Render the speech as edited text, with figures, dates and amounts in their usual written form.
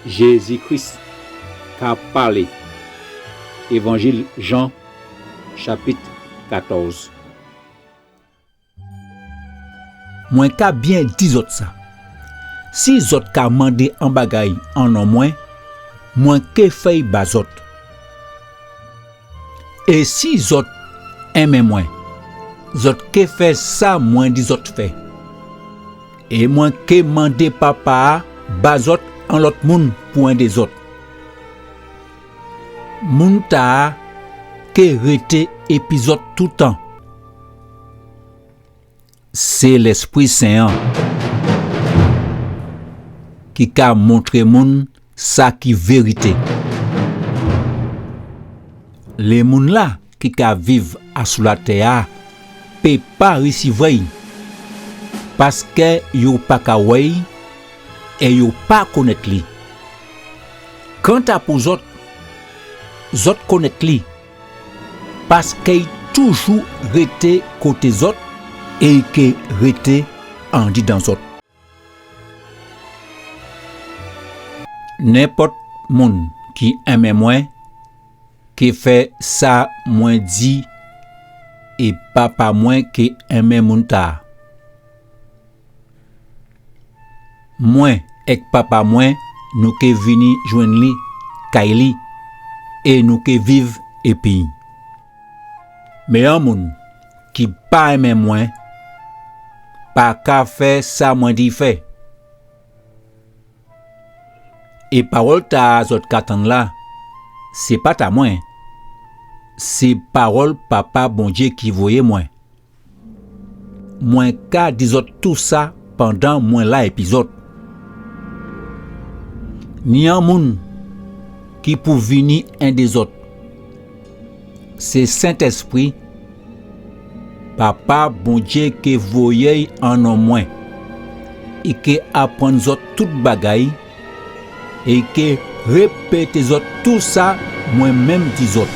Jésus-Christ qu'a parlé. Évangile Jean, chapitre 14. Moi ka bien dit autres ça. Si autres ka mandé en bagay en non moins que fait bazot. Et si autres aiment moins, autres que fait ça moins des autres fait. Et moins que mandé papa bazot en l'autre monde pour un des autres. Moun ta que rete épisode tout temps. C'est l'Esprit Saint qui a montré moun ça qui vérité. Les moun là qui ka vivre à sous la terre peut pas recevoir parce que yo pas ka wey et yo pas connaître li. Quant à pour autres connaître li parce que toujours rete côté autres et que rete en dit dans autres. N'importe moun qui aime moins qui fait ça moins dit et papa moins qui aime moun ta. Moins et papa moins nous que vini joindre li kaili et nous que vive et pays. Mais un moun qui pas aime moins pas qu'à faire ça moins dit fait. Et parole ta zot katan là, c'est pas ta moins. C'est parole papa bon Dieu qui voyait moins. Moins qu'à disot tout ça pendant moins la épisode. Ni un moun qui pour venir un des autres. C'est Saint-Esprit papa bon Dieu qui voyait en non moins et qui apprend zot tout bagaille et qui répète zot tout ça moi même dis autres.